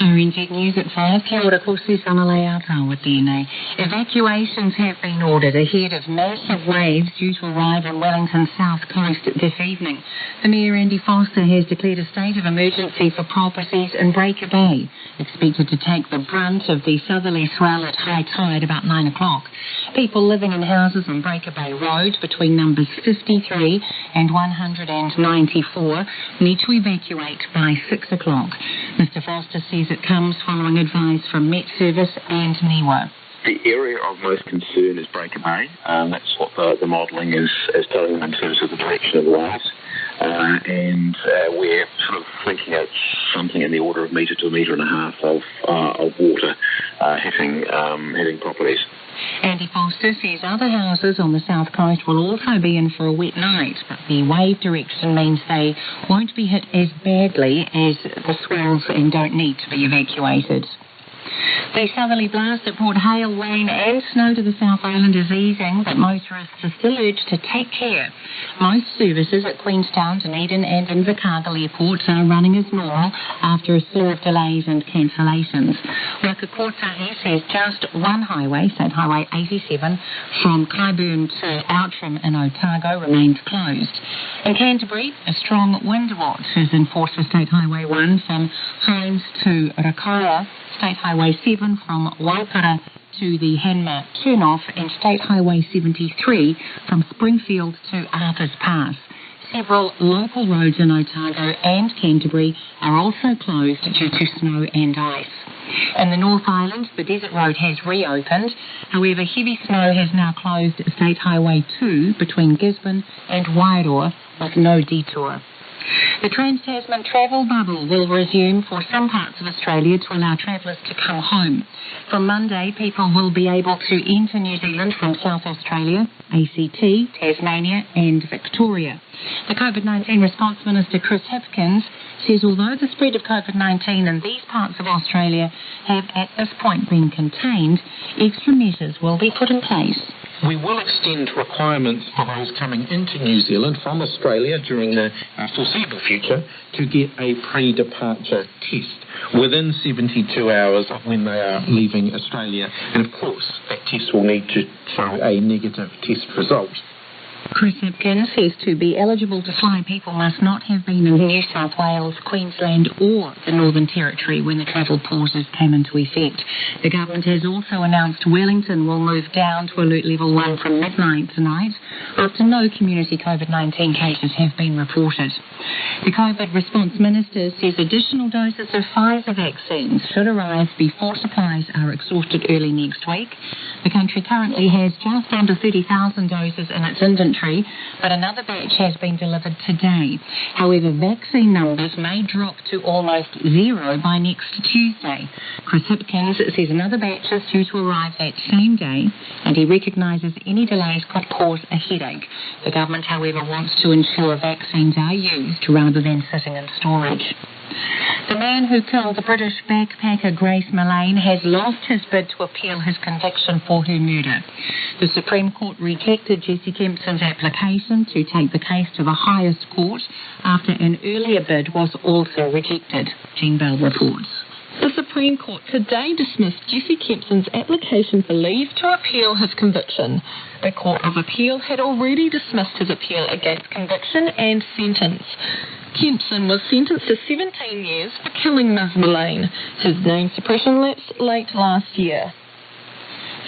RNZ News at 5. Kia ora, ko Susana Leao with DNA. Evacuations have been ordered ahead of massive waves due to arrive on Wellington's south coast this evening. The Mayor, Andy Foster, has declared a state of emergency for properties in Breaker Bay, expected to take the brunt of the southerly swell at high tide about 9 o'clock. People living in houses on Breaker Bay Road between numbers 53 and 194 need to evacuate by 6 o'clock. Mr Foster says it comes following advice from Met Service and NIWA. The area of most concern is Breaker Bay. That's what the modelling is telling them in terms of the direction of the waves. And we're sort of thinking it's something in the order of metre to a metre and a half of water hitting properties. Andy Foster says other houses on the south coast will also be in for a wet night, but the wave direction means they won't be hit as badly as the swells and don't need to be evacuated. The southerly blast that brought hail, rain and snow to the South Island is easing, but motorists are still urged to take care. Most services at Queenstown, Dunedin and Invercargill airports are running as normal after a slew of delays and cancellations. Wakakotahi says just one highway, State Highway 87, from Clybourne to Outram in Otago remains closed. In Canterbury, a strong wind watch is enforced for State Highway 1 from Hines to Rakaia, State Highway 7 from Waipara to the Hanma turn-off, and State Highway 73 from Springfield to Arthur's Pass. Several local roads in Otago and Canterbury are also closed due to snow and ice. In the North Island, the Desert Road has reopened. However, heavy snow has now closed State Highway 2 between Gisborne and Wairoa with no detour. The Trans-Tasman travel bubble will resume for some parts of Australia to allow travellers to come home. From Monday, people will be able to enter New Zealand from South Australia, ACT, Tasmania and Victoria. The COVID-19 Response Minister Chris Hipkins says although the spread of COVID-19 in these parts of Australia have at this point been contained, extra measures will be put in place. We will extend requirements for those coming into New Zealand from Australia during the foreseeable future to get a pre-departure test within 72 hours of when they are leaving Australia. And of course, that test will need to show a negative test result. Chris Hipkins says to be eligible to fly, people must not have been in New South Wales, Queensland or the Northern Territory when the travel pauses came into effect. The government has also announced Wellington will move down to alert level 1 from midnight tonight after no community COVID-19 cases have been reported. The COVID response minister says additional doses of Pfizer vaccines should arrive before supplies are exhausted early next week. The country currently has just under 30,000 doses in its inventory, but another batch has been delivered today. However, vaccine numbers may drop to almost zero by next Tuesday. Chris Hipkins says another batch is due to arrive that same day, and he recognises any delays could cause a headache. The government, however, wants to ensure vaccines are used rather than sitting in storage. The man who killed the British backpacker Grace Millane has lost his bid to appeal his conviction for her murder. The Supreme Court rejected Jessie Kempson's application to take the case to the highest court after an earlier bid was also rejected. Jean Bell reports. The Supreme Court today dismissed Jessie Kempson's application for leave to appeal his conviction. The Court of Appeal had already dismissed his appeal against conviction and sentence. Kempson was sentenced to 17 years for killing Ms. Millane. His name suppression lapsed late last year.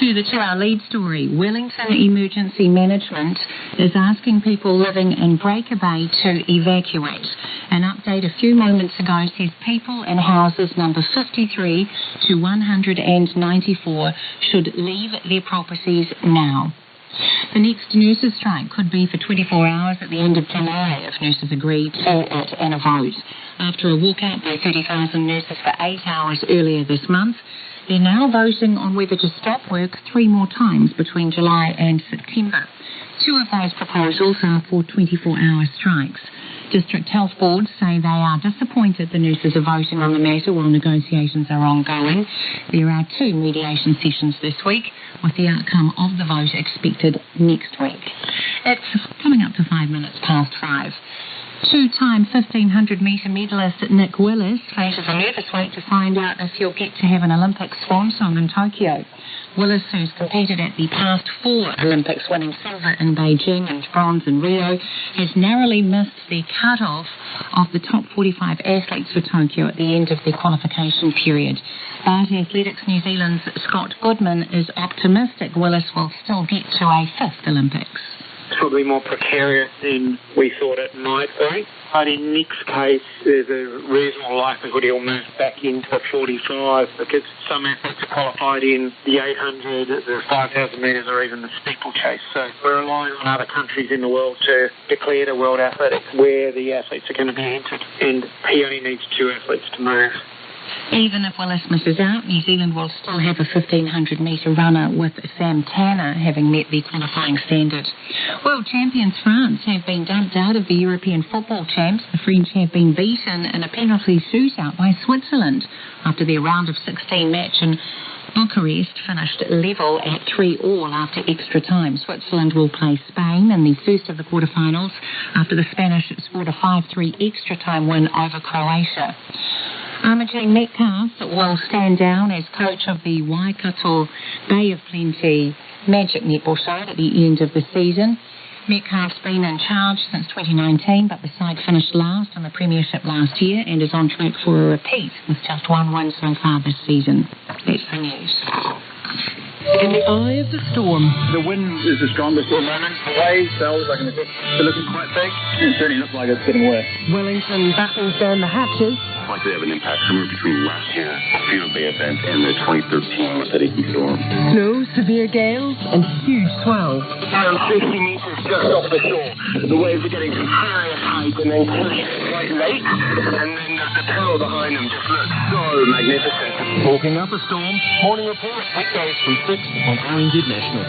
Further to our lead story, Wellington Emergency Management is asking people living in Breaker Bay to evacuate. An update a few moments ago says people in houses number 53 to 194 should leave their properties now. The next nurses' strike could be for 24 hours at the end of July if nurses agree to it in a vote. After a walkout by 30,000 nurses for 8 hours earlier this month, they're now voting on whether to stop work 3 more times between July and September. 2 of those proposals are for 24-hour strikes. District health boards say they are disappointed the nurses are voting on the matter while negotiations are ongoing. There are 2 mediation sessions this week, with the outcome of the vote expected next week. It's coming up to 5 minutes past 5. Two-time 1,500-metre medalist Nick Willis faces a nervous wait to find out if he'll get to have an Olympic swan song in Tokyo. Willis, who's competed at the past 4 Olympics, winning silver in Beijing and bronze in Rio, has narrowly missed the cut-off of the top 45 athletes for Tokyo at the end of the qualification period. But Athletics New Zealand's Scott Goodman is optimistic Willis will still get to a 5th Olympics. It's probably more precarious than we thought it might be. But in Nick's case, there's a reasonable likelihood he'll move back into the 45 because some athletes are qualified in the 800, the 5,000 metres or even the steeplechase. So we're relying on other countries in the world to declare to World Athletics where the athletes are going to be entered. And he only needs 2 athletes to move. Even if Willis misses out, New Zealand will still have a 1,500-metre runner with Sam Tanner having met the qualifying standard. World champions France have been dumped out of the European football champs. The French have been beaten in a penalty shootout by Switzerland after their round of 16 match in Bucharest finished level at 3-3 after extra time. Switzerland will play Spain in the first of the quarterfinals after the Spanish scored a 5-3 extra time win over Croatia. Armaging Metcalf will stand down as coach of the Waikato Bay of Plenty Magic netball side at the end of the season. Metcalf's been in charge since 2019, but the side finished last in the premiership last year and is on track for a repeat with just 1 win so far this season. That's the news. In the eye of the storm. The wind is the strongest at the moment. The waves, they're looking quite big. It certainly looks like it's getting worse. Wellington battens down the hatches. Likely to have an impact somewhere between last year's Field Bay event and the 2013 Audacity storm. Snow, severe gales, and huge swells. Around 50 metres just off the shore. The waves are getting to serious height and then quite late. And then the tower behind them just looks so magnificent. Walking up a storm, morning report, weekdays from 6 on RNZ National.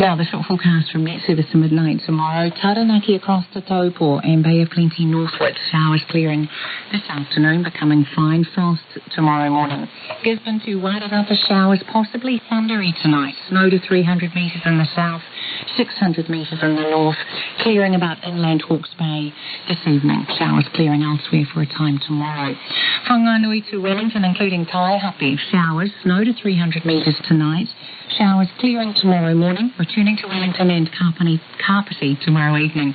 Now the short forecast from Net Service to midnight tomorrow. Taranaki across to Taupo and Bay of Plenty northwards. Showers clearing this afternoon, becoming fine frost tomorrow morning. Gisborne to Wairarapa showers, possibly thundery tonight. Snow to 300 metres in the south, 600 metres in the north. Clearing about inland Hawke's Bay this evening. Showers clearing elsewhere for a time tomorrow. Whanganui to Wellington, including Taihape. Showers, snow to 300 metres tonight. Showers clearing tomorrow morning, returning to Wellington and Kapiti tomorrow evening.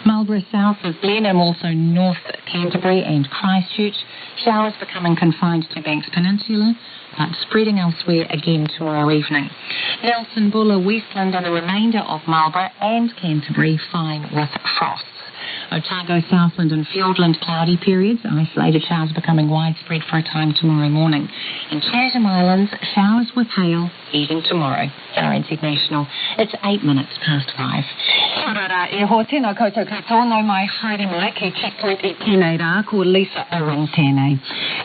Marlborough south of Blenheim, also north Canterbury and Christchurch. Showers becoming confined to Banks Peninsula, but spreading elsewhere again tomorrow evening. Nelson, Buller, Westland and the remainder of Marlborough and Canterbury fine with frosts. Otago, Southland and Fiordland cloudy periods, isolated showers becoming widespread for a time tomorrow morning. In Chatham Islands, showers with hail easing tomorrow. RNZ National, it's 8 minutes past 5. E ho tēnā koutou katoa, no mai haere mai ki checkpoint e tēnei rā, ko Lisa Owen tēnei.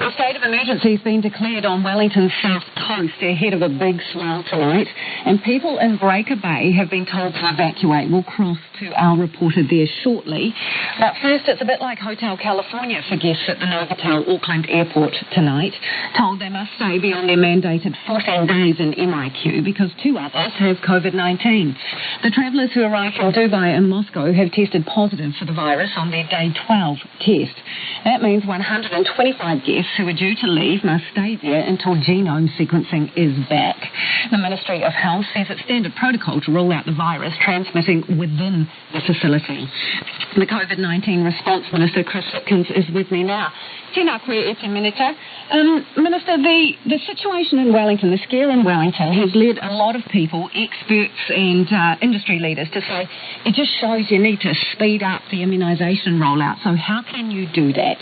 A state of emergency has been declared on Wellington's south coast ahead of a big swell tonight, and people in Breaker Bay have been told to evacuate. We'll cross to our reporter there shortly. But first, it's a bit like Hotel California for guests at the Novotel Auckland Airport tonight, told they must stay beyond their mandated 14 days in MIQ because 2 others have COVID-19. The travellers who arrived from Dubai and Moscow have tested positive for the virus on their day 12 test. That means 125 guests who are due to leave must stay there until genome sequencing is back. The Ministry of Health says it's standard protocol to rule out the virus transmitting within the facility. The COVID-19 response Minister Chris Hipkins is with me now. Tēnā koe e te minita. Minister, the situation in Wellington, the scare in Wellington, has led a lot of people, experts and industry leaders to say it just shows you need to speed up the immunisation rollout. So how can you do that?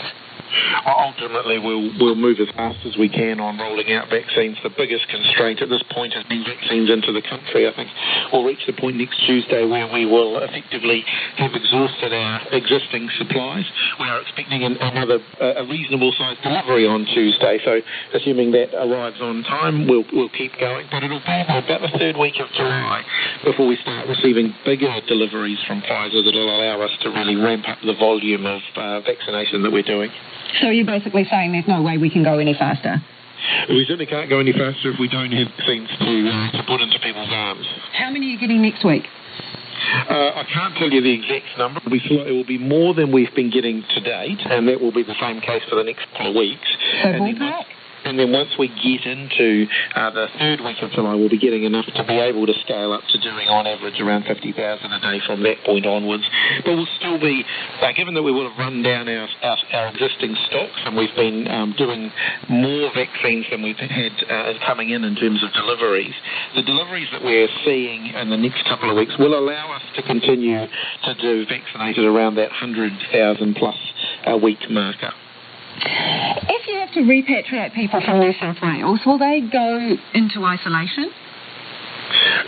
Ultimately, we'll move as fast as we can on rolling out vaccines. The biggest constraint at this point has been vaccines into the country. I think we'll reach the point next Tuesday where we will effectively have exhausted our existing supplies. We are expecting another reasonable-sized delivery on Tuesday, so assuming that arrives on time, we'll keep going. But it'll be about the 3rd week of July before we start receiving bigger deliveries from Pfizer that will allow us to really ramp up the volume of vaccination that we're doing. So you're basically saying there's no way we can go any faster? We certainly can't go any faster if we don't have things to put into people's arms. How many are you getting next week? I can't tell you the exact number. We feel it will be more than we've been getting to date, and that will be the same case for the next couple of weeks. And then once we get into the third week of July, we'll be getting enough to be able to scale up to doing on average around 50,000 a day from that point onwards. But we'll still be, given that we will have run down our existing stocks and we've been doing more vaccines than we've had coming in terms of deliveries, the deliveries that we're seeing in the next couple of weeks will allow us to continue to do vaccinated around that 100,000 plus a week marker. If you have to repatriate people from New South Wales, will they go into isolation?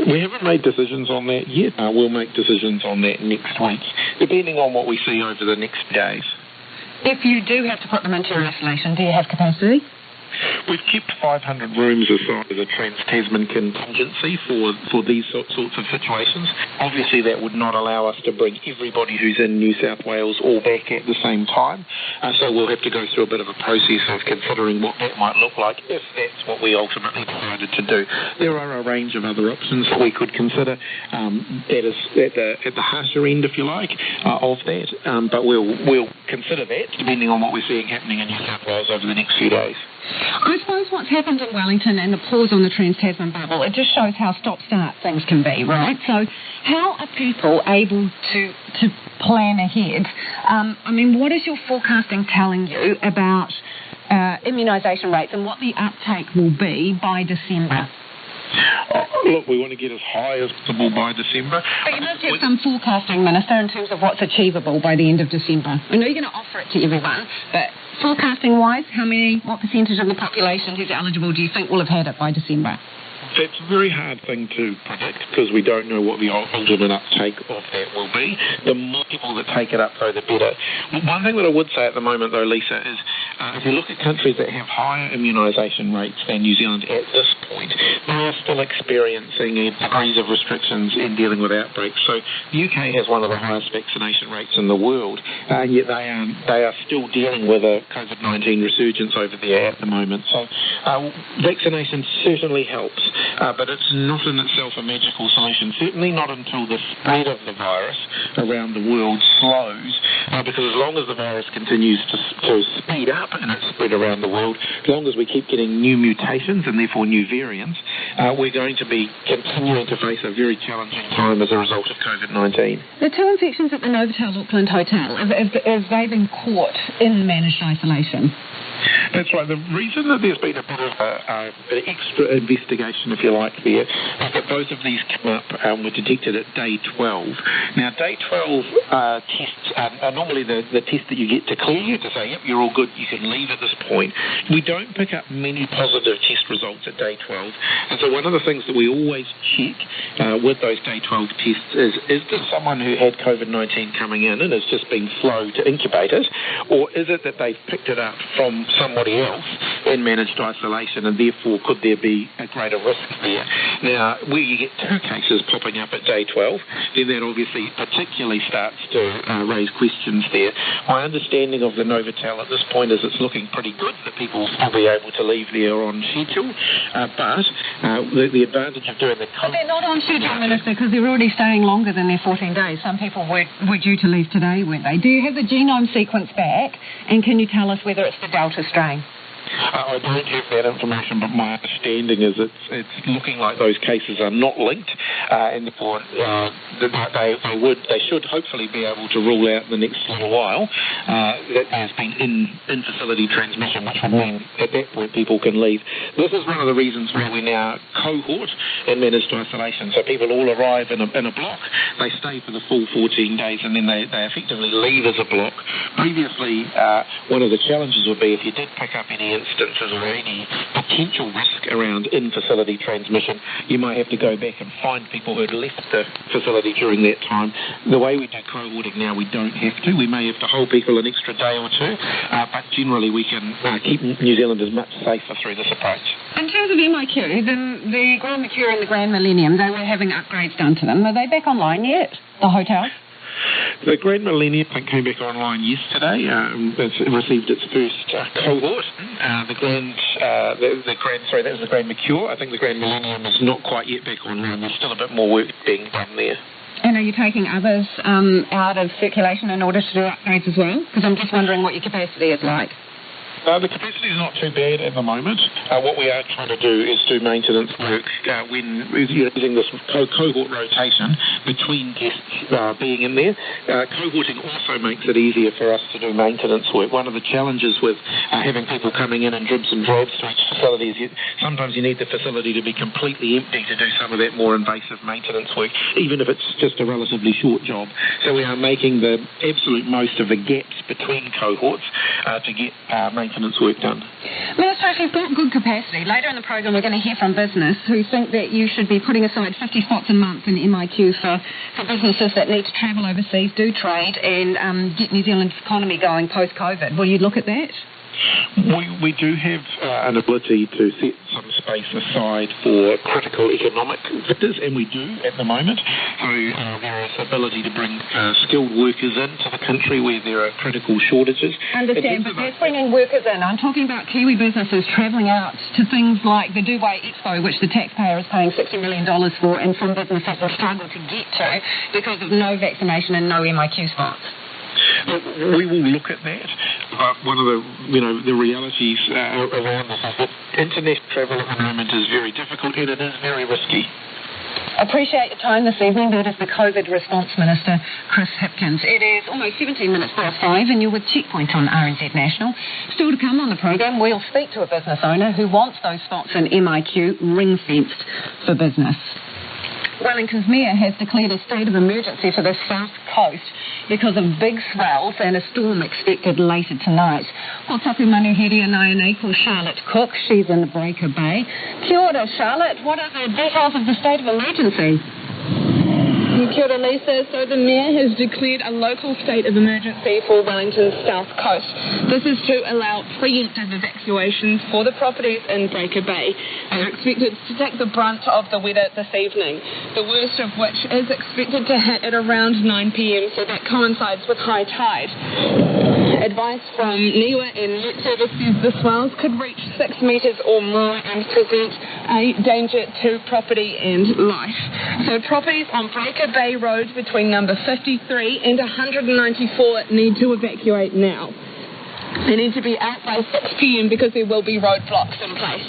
We haven't made decisions on that yet. We'll make decisions on that next week, depending on what we see over the next days. If you do have to put them into isolation, do you have capacity? We've kept 500 rooms aside as a Trans-Tasman contingency for these sorts of situations. Obviously, that would not allow us to bring everybody who's in New South Wales all back at the same time. So we'll have to go through a bit of a process of considering what that might look like if that's what we ultimately decided to do. There are a range of other options that we could consider that is at the harsher end, if you like, of that. But we'll consider that depending on what we're seeing happening in New South Wales over the next few days. I suppose what's happened in Wellington and the pause on the Trans-Tasman bubble, it just shows how stop-start things can be, right? So how are people able to plan ahead? What is your forecasting telling you about immunisation rates and what the uptake will be by December? Look, we want to get as high as possible by December. But you must have some forecasting, Minister, in terms of what's achievable by the end of December. I know you're going to offer it to everyone, but forecasting-wise, what percentage of the population who's eligible do you think will have had it by December? That's a very hard thing to predict because we don't know what the ultimate uptake of that will be. The more people that take it up, though, the better. One thing that I would say at the moment, though, Lisa, is if you look at countries that have higher immunisation rates than New Zealand at this point, they are still experiencing degrees of restrictions in dealing with outbreaks. So the UK has one of the highest vaccination rates in the world, yet they are still dealing with a COVID-19 resurgence over there at the moment. So vaccination certainly helps. But it's not in itself a magical solution, certainly not until the spread of the virus around the world slows, because as long as the virus continues to speed up and its spread around the world, as long as we keep getting new mutations and therefore new variants, we're going to be continuing to face a very challenging time as a result of COVID-19. The two infections at the Novotel Auckland Hotel, have they been caught in managed isolation? That's right. The reason that there's been a bit of an extra investigation, if you like, there, is that both of these come up were detected at day 12. Now, day 12 tests are normally the test that you get to clear you, to say, yep, you're all good, you can leave at this point. We don't pick up many positive test results at day 12. And so one of the things that we always check with those day 12 tests is this someone who had COVID-19 coming in and has just been slow to incubate it, or is it that they've picked it up from somebody else in managed isolation, and therefore could there be a greater risk there? Now, where you get two cases popping up at day 12, then that obviously particularly starts to raise questions there. My understanding of the Novotel at this point is it's looking pretty good that people will still be able to leave there on schedule, but the advantage of doing the... But they're not on schedule, Minister, because they're already staying longer than their 14 days. Some people were due to leave today, weren't they? Do you have the genome sequence back, and can you tell us whether it's the Delta strain? I don't have that information, but my understanding is it's looking like those cases are not linked, and therefore they should hopefully be able to rule out in the next little while that there's been in-facility transmission, which would mean at that point people can leave. This is one of the reasons why we now cohort in managed isolation. So people all arrive in a block, they stay for the full 14 days, and then they effectively leave as a block. Previously, one of the challenges would be if you did pick up any instances or any potential risk around in-facility transmission, you might have to go back and find people who had left the facility during that time. The way we do cohorting now, we don't have to. We may have to hold people an extra day or two, but generally we can keep New Zealanders much safer through this approach. In terms of MIQ, the Grand Mercure and the Grand Millennium, they were having upgrades done to them. Are they back online yet, the hotels? The Grand Millennium came back online yesterday. It's received its first cohort. That was the Grand Mercure. I think the Grand Millennium is not quite yet back online. There's still a bit more work being done there. And are you taking others out of circulation in order to do upgrades as well? Because I'm just wondering what your capacity is like. The capacity is not too bad at the moment. What we are trying to do is do maintenance work when using this cohort rotation between guests being in there. Cohorting also makes it easier for us to do maintenance work. One of the challenges with having people coming in dribs and drabs to each facility is sometimes you need the facility to be completely empty to do some of that more invasive maintenance work, even if it's just a relatively short job. So we are making the absolute most of the gaps between cohorts to get maintenance work done. Minister, if you've got good capacity, later in the program we're going to hear from business who think that you should be putting aside 50 spots a month in MIQ for businesses that need to travel overseas, do trade, and get New Zealand's economy going post-COVID. Will you look at that? We do have an ability to set some space aside for critical economic victors, and we do at the moment. So there is ability to bring skilled workers into the country where there are critical shortages. Understand, but that's bringing workers in. I'm talking about Kiwi businesses travelling out to things like the Dubai Expo, which the taxpayer is paying $60 million for, and some businesses have struggled to get to because of no vaccination and no MIQ spots. We will look at that. One of the realities around this is that international travel at the moment is very difficult and it is very risky. Appreciate your time this evening. That is the COVID Response Minister, Chris Hipkins. It is almost 17 minutes past 5 and you're with Checkpoint on RNZ National. Still to come on the program, we'll speak to a business owner who wants those spots in MIQ ring-fenced for business. Wellington's Mayor has declared a state of emergency for the south coast because of big swells and a storm expected later tonight. Ko taku manuhiri anai nei ko Charlotte Cook. She's in Breaker Bay. Kia ora, Charlotte. What are the details of the state of emergency? Kia ora, Lisa. So the Mayor has declared a local state of emergency for Wellington's south coast. This is to allow preemptive evacuations for the properties in Breaker Bay. They are expected to take the brunt of the weather this evening, the worst of which is expected to hit at around 9 p.m, so that coincides with high tide. Advice from NIWA and Net Service says the swells could reach 6 metres or more and present a danger to property and life. So properties on Breaker Bay Road between number 53 and 194 need to evacuate now. They need to be out by 6 p.m. because there will be roadblocks in place.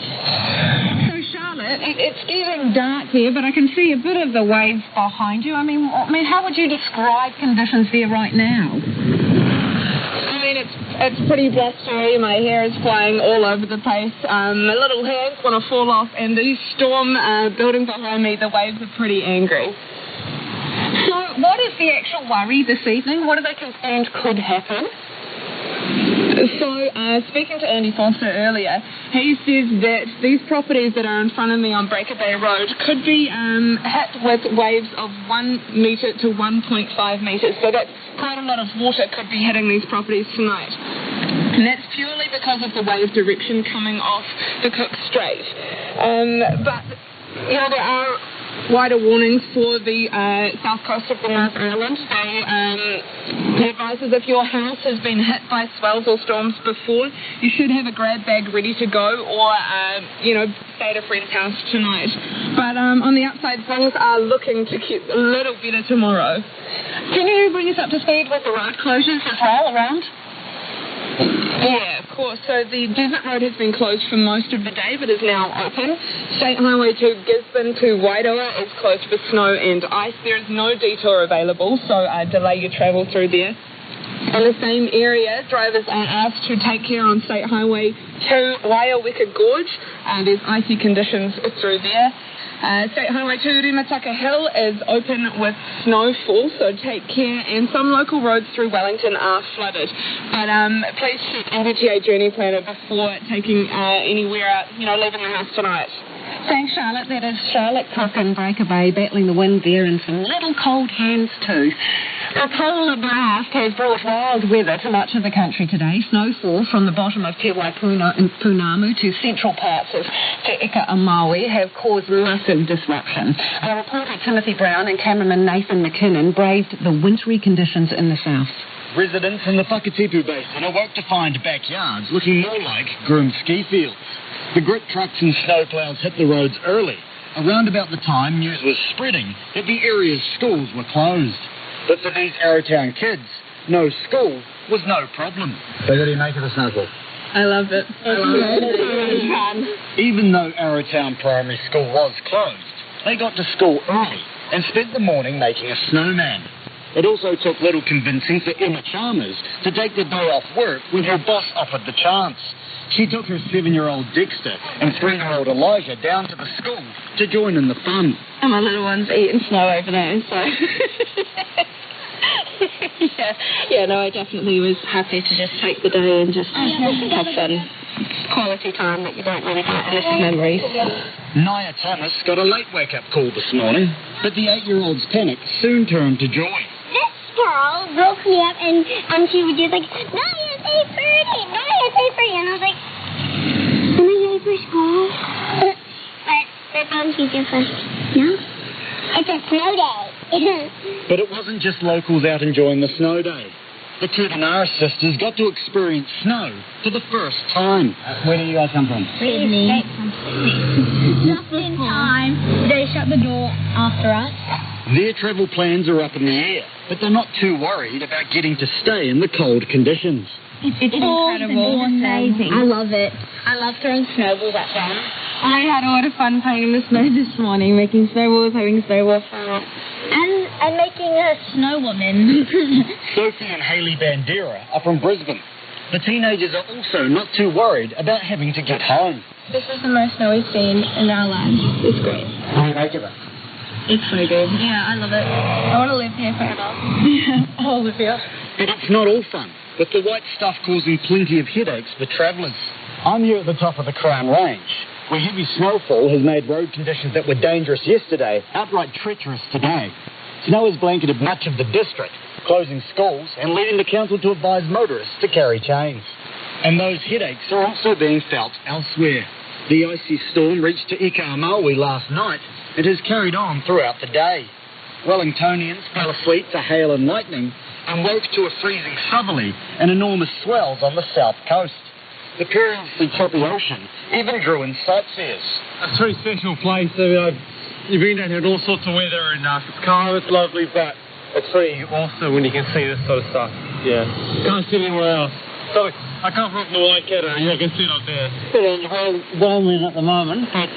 So, Charlotte, it's getting dark there, but I can see a bit of the waves behind you. I mean, how would you describe conditions there right now? I mean, it's pretty blustery. My hair is flying all over the place. My little hairs want to fall off, and the storm building behind me, the waves are pretty angry. So, what is the actual worry this evening? What are they concerned could happen? So, speaking to Andy Foster earlier, he says that these properties that are in front of me on Breaker Bay Road could be hit with waves of 1 metre to 1.5 metres. So that's quite a lot of water could be hitting these properties tonight. And that's purely because of the wave direction coming off the Cook Strait. But, you know, there are wider warnings for the south coast of the North Island. The advices if your house has been hit by swells or storms before, you should have a grab bag ready to go or, stay at a friend's house tonight. But on the upside, things are looking to get a little better tomorrow. Can you bring us up to speed with the road closures as well around? Yeah, of course. So the Desert Road has been closed for most of the day, but is now open. State Highway to Gisborne to Wairoa is closed for snow and ice. There is no detour available, so delay your travel through there. In the same area, drivers are asked to take care on State Highway to Waiaweka Gorge. There's icy conditions through there. State Highway to Rimataka Hill is open with snowfall, so take care. And some local roads through Wellington are flooded. But please check NZTA Journey Planner before taking anywhere out, leaving the house tonight. Thanks, Charlotte. That is Charlotte Cook in Breaker Bay battling the wind there and some little cold hands too. A polar blast has brought wild weather to much of the country today. Snowfall from the bottom of Te Waipuna and Punamu to central parts of Te Ika and Maui have caused massive disruption. Our reporter Timothy Brown and cameraman Nathan McKinnon braved the wintry conditions in the south. Residents in the Whakatipu Basin awoke to find backyards looking more like groomed ski fields. The grit trucks and snowplows hit the roads early around about the time news was spreading that the area's schools were closed. But for these Arrowtown kids, no school was no problem. So what do you make of the snowball? I love it. It's fun. Even though Arrowtown Primary School was closed, they got to school early and spent the morning making a snowman. It also took little convincing for Emma Chalmers to take the day off work when her boss offered the chance. She took her 7-year-old Dexter and 3-year-old Elijah down to the school to join in the fun. And my little one's eating snow over there, so... no, I definitely was happy to just take the day and just have fun. Quality time that you don't really get in this memories. Nia Thomas got a late wake-up call this morning, but the 8-year-old's panic soon turned to joy. This girl woke me up and she was just like, Nia, it's 8:30, Nia, it's 8:30. And I was like, am I ready for school? But she's just like, no, it's a snow day. But it wasn't just locals out enjoying the snow day. The Kudanara sisters got to experience snow for the first time. Where do you guys come from? Sydney. Just in time. They shut the door after us. Their travel plans are up in the air, but they're not too worried about getting to stay in the cold conditions. It's incredible. It's amazing. I love it. I love throwing snowballs at them. I had a lot of fun playing in the snow this morning, making snowballs, having snowball fights. And making a snow woman. Sophie and Hayley Bandera are from Brisbane. The teenagers are also not too worried about having to get home. This is the most snow we've seen in our lives. It's great. What do you make of it? It's so good. Yeah, I love it. I want to live here forever. I'll live here. But it's not all fun, with the white stuff causing plenty of headaches for travellers. I'm here at the top of the Crown Range, where heavy snowfall has made road conditions that were dangerous yesterday outright treacherous today. Snow has blanketed much of the district, closing schools and leading the council to advise motorists to carry chains. And those headaches are also being felt elsewhere. The icy storm reached to Ikamawi last night and has carried on throughout the day. Wellingtonians fell asleep to hail and lightning and woke to a freezing southerly and enormous swells on the south coast. The perilously choppy ocean even drew in sightseers. It's a very special place. You've been down here in all sorts of weather and it's calm, it's lovely, but it's pretty awesome when you can see this sort of stuff. Yeah. Can't see anywhere else. So I come from the Waikato and you can see it up there. It's well at the moment, but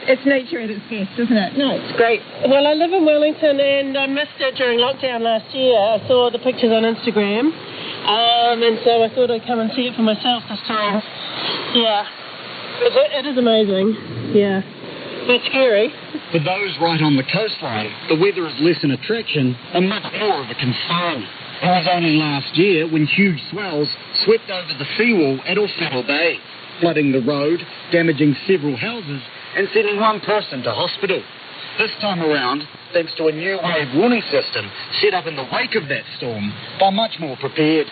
It's nature at its best, isn't it? No, it's great. Well, I live in Wellington and I missed it during lockdown last year. I saw the pictures on Instagram. And so I thought I'd come and see it for myself this time. Yeah. It is amazing. Yeah. But scary. For those right on the coastline, the weather is less an attraction and much more of a concern. It was only last year when huge swells swept over the seawall at Orfeo Bay, flooding the road, damaging several houses and sending one person to hospital. This time around, thanks to a new wave warning system set up in the wake of that storm, they're much more prepared.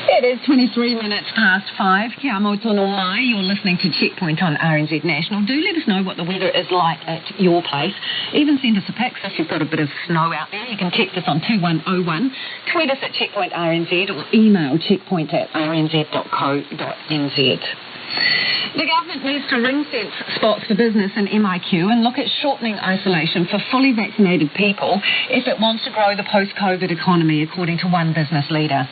It is 23 minutes past 5. Kia amo tonu mai. You're listening to Checkpoint on RNZ National. Do let us know what the weather is like at your place. Even send us a pic if you've got a bit of snow out there. You can text us on 2101. Tweet us at Checkpoint RNZ or email checkpoint@rnz.co.nz. The government needs to ring-fence spots for business in MIQ and look at shortening isolation for fully vaccinated people if it wants to grow the post-COVID economy, according to one business leader.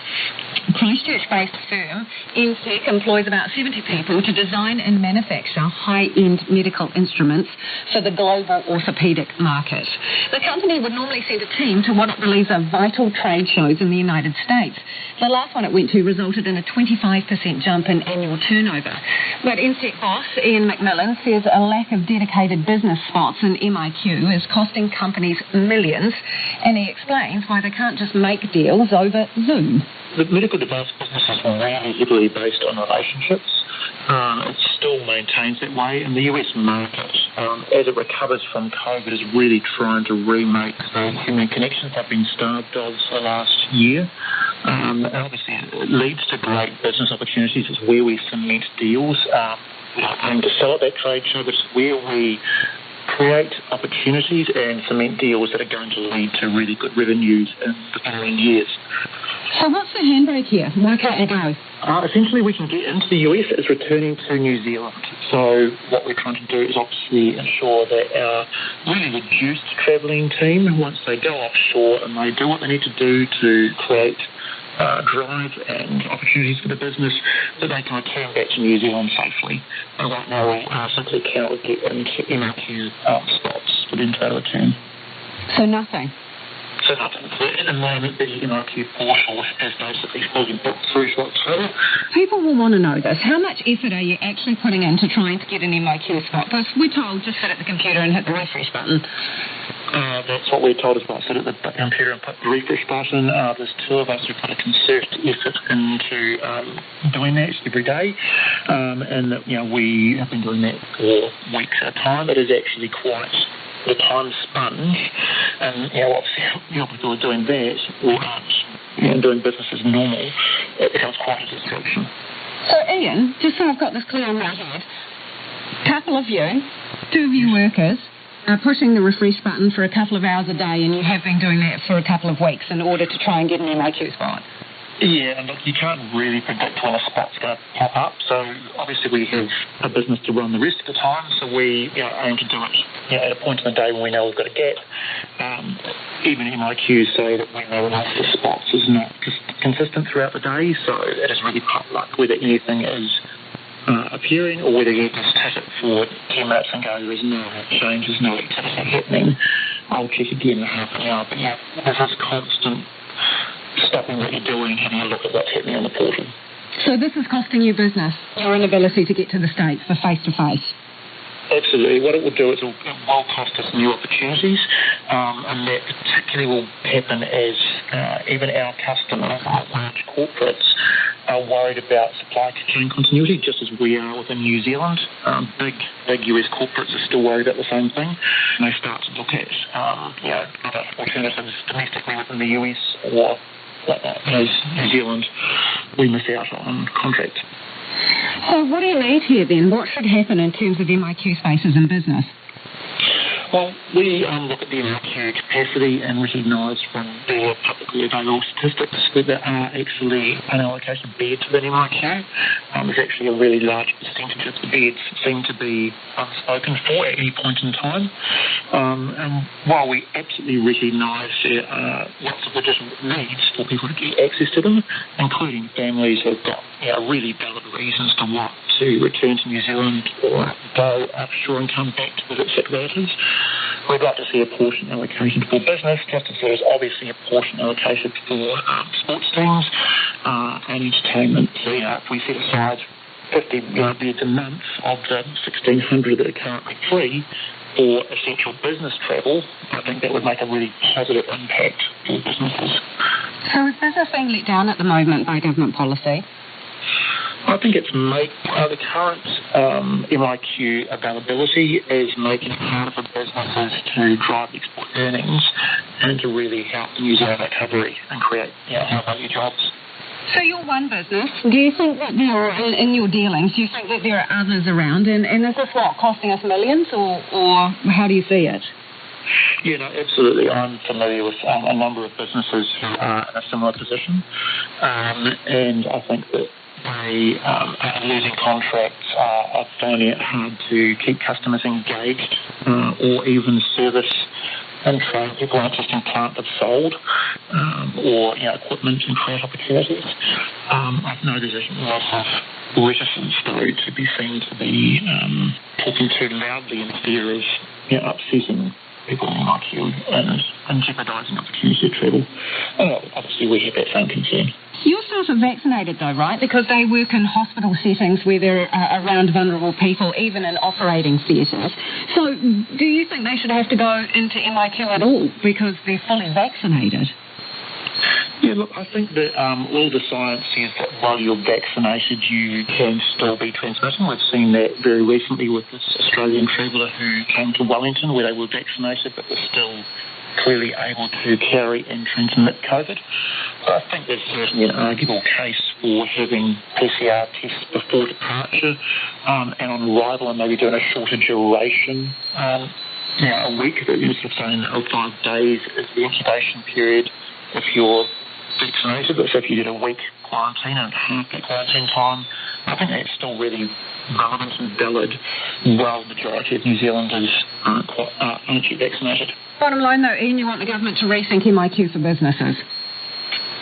Christchurch-based firm NSEC employs about 70 people to design and manufacture high-end medical instruments for the global orthopaedic market. The company would normally send a team to what it believes are vital trade shows in the United States. The last one it went to resulted in a 25% jump in annual turnover. But NSEC boss Ian McMillan says a lack of dedicated business spots in MIQ is costing companies millions, and he explains why they can't just make deals over Zoom. The medical device business is really heavily based on relationships. It still maintains that way, and the US market, as it recovers from COVID, is really trying to remake those human connections they've been starved of for the last year. And obviously, it leads to great business opportunities. It's where we cement deals. We don't aim to sell at that trade show, but it's where we create opportunities and cement deals that are going to lead to really good revenues in the following years. So what's the handbrake here? Why can't you go? Essentially, we can get into the US as returning to New Zealand. So what we're trying to do is obviously ensure that our really reduced travelling team, once they go offshore and they do what they need to do to create drive and opportunities for the business, that they can return back to New Zealand safely. And right now, we simply cannot get into MRQ spots for the entire return. So nothing? So nothing. So at the moment, the MRQ portal is basically fully booked through Shortwave. People will want to know this. How much effort are you actually putting into trying to get an MIQ spot? Because we're told just sit at the computer and hit the refresh button. That's what we're told, is about sit at the computer and put the refresh button. There's two of us who put a concerted effort into doing that every day. And we have been doing that for weeks at a time. It is actually quite the time sponge, and obviously people are doing that or aren't doing business as normal, it becomes quite a distraction. So Ian, just so I've got this clear in my head, couple of you, two of you workers, are pushing the refresh button for a couple of hours a day, and you have been doing that for a couple of weeks in order to try and get an MIQ spot. Yeah, and look, you can't really predict when a spot's going to pop up, so obviously we have a business to run the rest of the time, so we aim to do it at a point in the day when we know we've got a gap. Even MIQs say that we know enough the spots is not just consistent throughout the day, so it is really quite luck whether anything is appearing or whether you just hit it for 10 minutes and go, there's no change, there's no activity happening. I'll check again in half an hour, but there's this constant stopping what you're doing, having a look at what's happening on the portal. So this is costing you business, your inability to get to the States for face-to-face? Absolutely. What it will do is it will cost us new opportunities, and that particularly will happen as even our customers, like large corporates, are worried about supply chain continuity, just as we are within New Zealand. Big US corporates are still worried about the same thing, and they start to look at other alternatives domestically within the US or as New Zealand, we miss out on contract. So what do you need here then? What should happen in terms of MIQ spaces in business? Well, we look at the MRQ capacity and recognise from their publicly available statistics that there are actually unallocated beds within MRQ. There's actually a really large percentage of the beds seem to be unspoken for at any point in time. And while we absolutely recognise there are lots of legitimate needs for people to get access to them, including families who've got really valid reasons to want to return to New Zealand or go offshore and come back to visit sick relatives, we'd like to see a portion allocated for business, just as there is obviously a portion allocated for sports teams and entertainment. So, if we set aside 50 beds a month of the 1,600 that are currently free for essential business travel, I think that would make a really positive impact for businesses. So is business being let down at the moment by government policy? I think it's the current MIQ availability is making it harder for businesses to drive export earnings and to really help the New Zealand recovery and create high-value jobs. So you're one business. Do you think that there are, in your dealings, do you think that there are others around? And is this costing us millions, or how do you see it? Yeah, no, absolutely. I'm familiar with a number of businesses who are in a similar position, and I think that they are losing contracts, are finding it hard to keep customers engaged or even service and train people on existing plant they've sold or equipment and create opportunities. I've noticed there's lots of reticence, though, to be seen to be talking too loudly in fear of upsetting people like you and jeopardising opportunities to travel. Obviously, we have that same concern. Your staff are vaccinated, though, right? Because they work in hospital settings where they're around vulnerable people, even in operating theatres. So do you think they should have to go into MIQ at all because they're fully vaccinated? Yeah, look, I think that all the science says that while you're vaccinated, you can still be transmitting. We've seen that very recently with this Australian traveller who came to Wellington where they were vaccinated but were still clearly able to carry and transmit COVID. So I think there's certainly an arguable case for having PCR tests before departure and on arrival and maybe doing a shorter duration a week, that you're sort of saying 5 days is the incubation period if you're vaccinated. But so if you did a week quarantine and half that quarantine time, I think that's still really relevant and valid while the majority of New Zealanders aren't yet vaccinated. Bottom line, though, Ian, you want the government to rethink MIQ for businesses.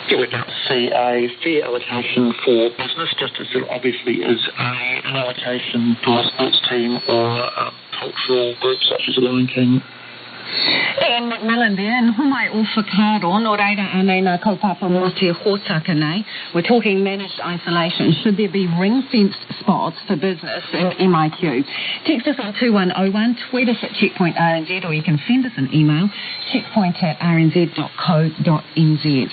Yeah, we'd like to see a fair allocation for business, just as there obviously is an allocation to a sports team or cultural groups such as the Lion King. Ian McMillan there, and humai o whakaaro, no reira ane nā kaupapa mo te hōtaka nei. We're talking managed isolation. Should there be ring-fenced spots for business in MIQ? Text us on 2101, tweet us at Checkpoint RNZ, or you can send us an email, checkpoint@rnz.co.nz.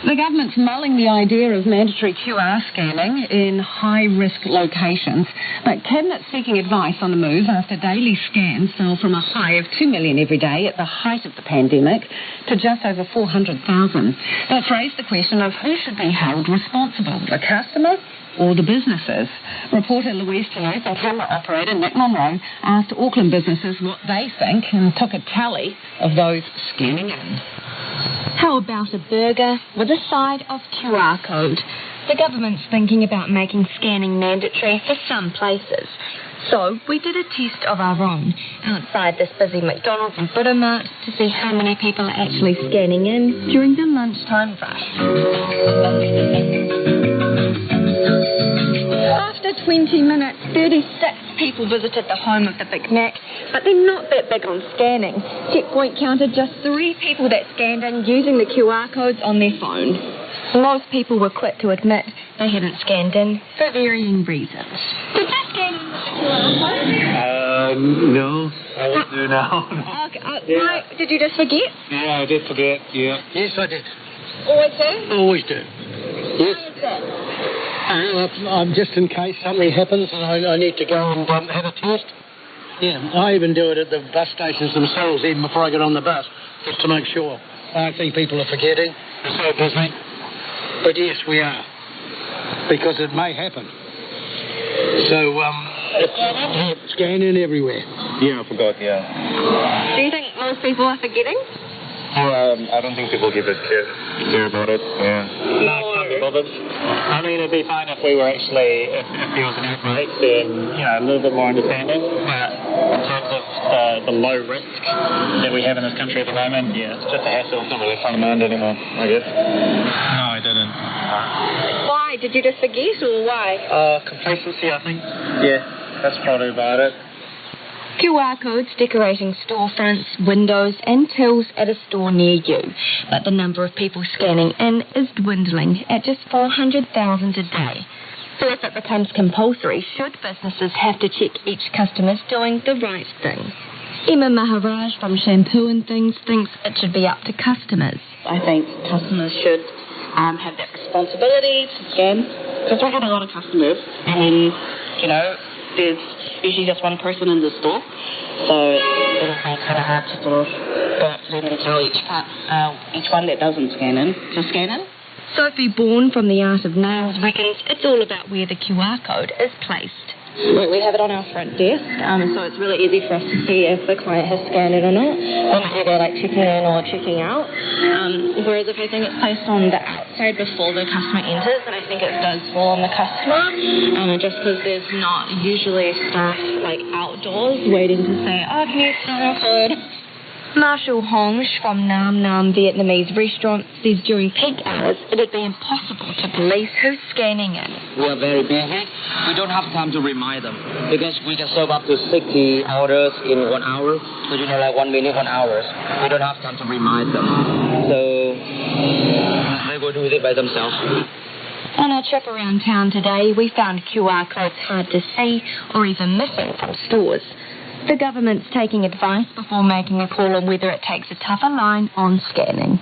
The government's mulling the idea of mandatory QR scanning in high-risk locations, but Cabinet's seeking advice on the move after daily scans fell from a high of 2 million every day at the height of the pandemic to just over 400,000. That's raised the question of who should be held responsible, the customer or the businesses. Reporter Louise Tenuth and camera operator Nick Monroe asked Auckland businesses what they think and took a tally of those scanning in. How about a burger with a side of QR code? The government's thinking about making scanning mandatory for some places. So we did a test of our own outside this busy McDonald's in Butternut to see how many people are actually scanning in during the lunchtime rush. After 20 minutes, 36 people visited the home of the Big Mac, but they're not that big on scanning. Checkpoint counted just 3 people that scanned in using the QR codes on their phone. Most people were quick to admit they hadn't scanned in for varying reasons. Did you scan in with the QR code? No, I won't do now. Okay, no, did you just forget? Yeah, I did forget, yeah. Yes, I did. Always do? Always do. Yes. How is that? I'm just in case something happens and I need to go and have a test. Yeah, I even do it at the bus stations themselves, even before I get on the bus, just to make sure. I think people are forgetting. They're so busy. But yes, we are, because it may happen. So, it's scanning everywhere. Yeah, I forgot, yeah. Do you think most people are forgetting? I don't think people give a care about it. Yeah. No, can't be bothered. I mean, it'd be fine if we were actually, if there was an outbreak, then, a little bit more understanding. But in terms of the low risk that we have in this country at the moment, yeah, it's just a hassle. It's not really fun to mind anymore, I guess. No, I didn't. Why? Did you just forget, or why? Complacency, I think. Yeah, that's probably about it. QR codes decorating storefronts, windows and tills at a store near you. But the number of people scanning in is dwindling at just 400,000 a day. So if it becomes compulsory, should businesses have to check each customer's doing the right thing? Emma Maharaj from Shampoo and Things thinks it should be up to customers. I think customers should have that responsibility to scan, because we have a lot of customers and, there's usually just one person in the store, so it'll be kind of hard to sort of go up to them and tell each one that doesn't scan in to scan in. Sophie Bourne from the Art of Nails reckons it's all about where the QR code is placed. We have it on our front desk, so it's really easy for us to see if the client has scanned it or not, whether they're checking in or checking out. Whereas if I think it's placed on the outside before the customer enters, then I think it does fall on the customer, just because there's not usually staff outdoors waiting to say, can you scan our food? Marshall Hong from Nam Nam Vietnamese restaurant says during peak hours it'd be impossible to police who's scanning in. We are very busy. We don't have time to remind them because we can serve up to 60 orders in 1 hour. So 1 minute, 1 hour. We don't have time to remind them. So they will do it by themselves. On our trip around town today, we found QR codes hard to see or even missing from stores. The government's taking advice before making a call on whether it takes a tougher line on scanning.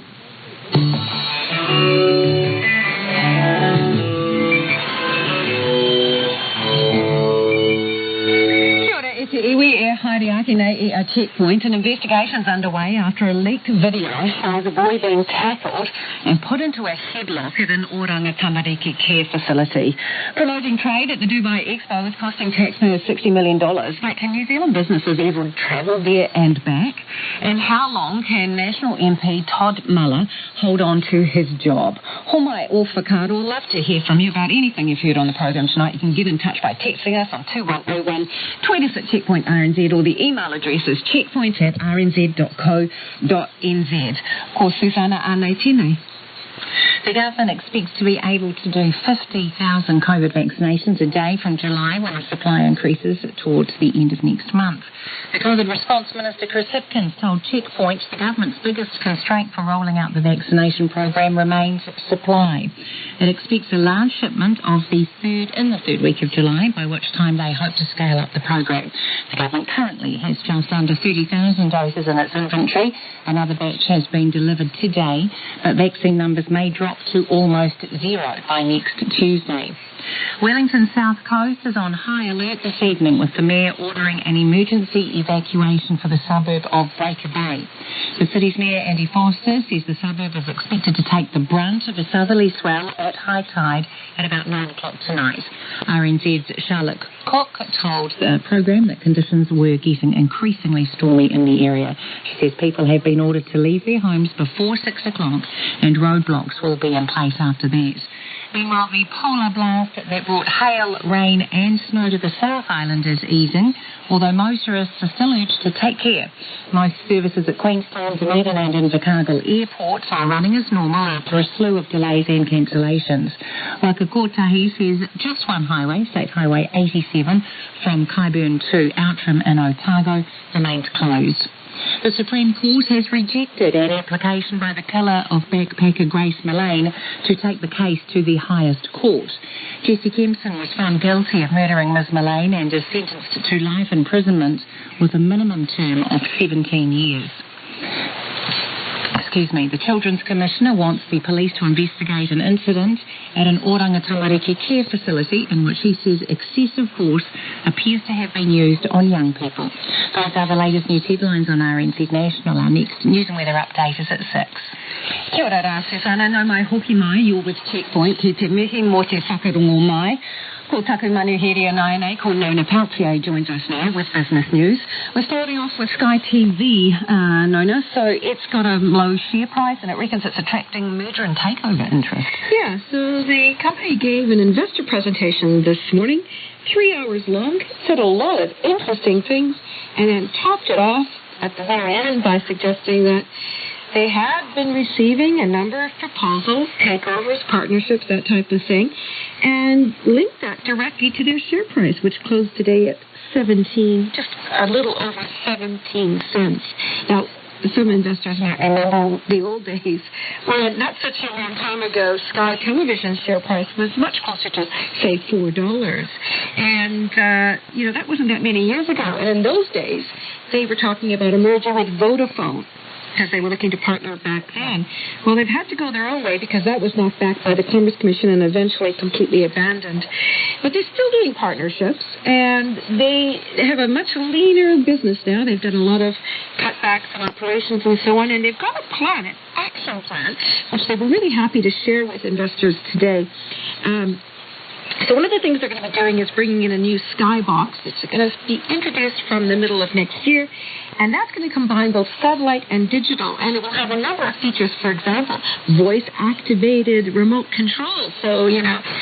Kia ora, e te iwi e haere Takinei checkpoint, an investigation's underway after a leaked video shows a boy being tackled and put into a headlock at an Oranga Tamariki care facility. Promoting trade at the Dubai Expo is costing taxpayers $60 million. But can New Zealand businesses ever travel there and back? And how long can National MP Todd Muller hold on to his job? Homai Orfakado, love to hear from you about anything you've heard on the program tonight. You can get in touch by texting us on 2101, tweet us at Checkpoint RNZ, or the email address is checkpoint@rnz.co.nz. Ko Susana Anetine. The government expects to be able to do 50,000 COVID vaccinations a day from July when the supply increases towards the end of next month. The COVID Response Minister Chris Hipkins told Checkpoint the government's biggest constraint for rolling out the vaccination program remains supply. It expects a large shipment in the third week of July, by which time they hope to scale up the program. The government currently has just under 30,000 doses in its inventory. Another batch has been delivered today, but vaccine numbers may drop to almost zero by next Tuesday. Wellington's South Coast is on high alert this evening, with the Mayor ordering an emergency evacuation for the suburb of Breaker Bay. The city's Mayor, Andy Foster, says the suburb is expected to take the brunt of a southerly swell at high tide at about 9 o'clock tonight. RNZ's Charlotte Cook told the program that conditions were getting increasingly stormy in the area. She says people have been ordered to leave their homes before 6 o'clock and roadblocks will be in place after that. Meanwhile, the polar blast that brought hail, rain and snow to the South Island is easing, although motorists are still urged to take care. Most services at Queenstown, Dunedin and Invercargill airports are running as normal after a slew of delays and cancellations. Waka Kotahi says just one highway, State Highway 87, from Kyburn to Outram in Otago, remains closed. The Supreme Court has rejected an application by the killer of backpacker Grace Millane to take the case to the highest court. Jesse Kempson was found guilty of murdering Ms Millane and is sentenced to life imprisonment with a minimum term of 17 years. The Children's Commissioner wants the police to investigate an incident at an Oranga Tamariki care facility in which he says excessive force appears to have been used on young people. Those are the latest news headlines on RNZ National. Our next news and weather update is at 6. Kia ora rā, Susana. No mai hoki mai, you're with Checkpoint. Ki te mihi mo te whakarongo mai. Ko taku manuhiri anaine, ko Nona Peltier joins us now with business news. We're starting off with Sky TV, Nona. So it's got a low share price and it reckons it's attracting merger and takeover interest. Yeah, so the company gave an investor presentation this morning, 3 hours long, said a lot of interesting things, and then topped it off at the very end by suggesting that they had been receiving a number of proposals, takeovers, partnerships, that type of thing, and linked that directly to their share price, which closed today at 17, just a little over 17 cents. Now, some investors might remember the old days when, not such a long time ago, Sky Television's share price was much closer to, say, $4. And, that wasn't that many years ago. And in those days, they were talking about a merger with Vodafone, because they were looking to partner back then. Well, they've had to go their own way because that was knocked back by the Commerce Commission and eventually completely abandoned. But they're still doing partnerships, and they have a much leaner business now. They've done a lot of cutbacks on operations and so on, and they've got a plan, an action plan, which they were really happy to share with investors today. So one of the things they're going to be doing is bringing in a new Skybox that's going to be introduced from the middle of next year, and that's going to combine both satellite and digital, and it will have a number of features. For example, voice-activated remote control. So,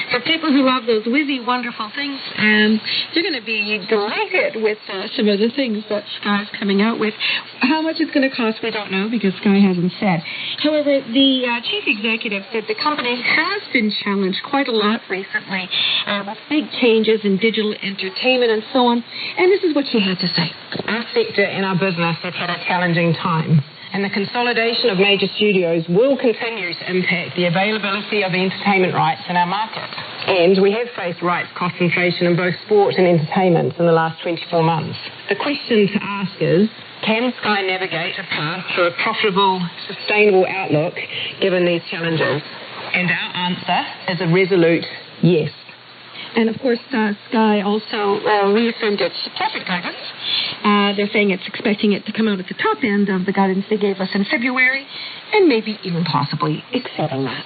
for people who love those whizzy, wonderful things, they're going to be delighted with some of the things that Sky's coming out with. How much it's going to cost, we don't know, because Sky hasn't said. However, the chief executive said the company has been challenged quite a lot recently with big changes in digital entertainment and so on. And this is what she had to say. Our sector in our business has had a challenging time, and the consolidation of major studios will continue to impact the availability of entertainment rights in our market. And we have faced rights cost inflation in both sport and entertainment in the last 24 months. The question to ask is, can Sky navigate a path to a profitable, sustainable outlook given these challenges? And our answer is a resolute yes. And, of course, Sky also reaffirmed its profit guidance They're saying it's expecting it to come out at the top end of the guidance they gave us in February, and maybe even possibly exceeding that.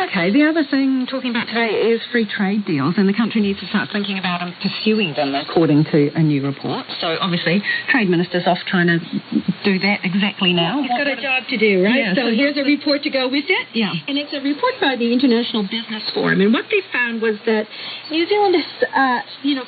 Okay, the other thing talking about today is free trade deals, and the country needs to start thinking about and pursuing them, according to a new report. So obviously, Trade Minister's off trying to do that exactly now. He's got a job to do, right? Yeah, so here's a report to go with it. Yeah. And it's a report by the International Business Forum. And what they found was that New Zealand has,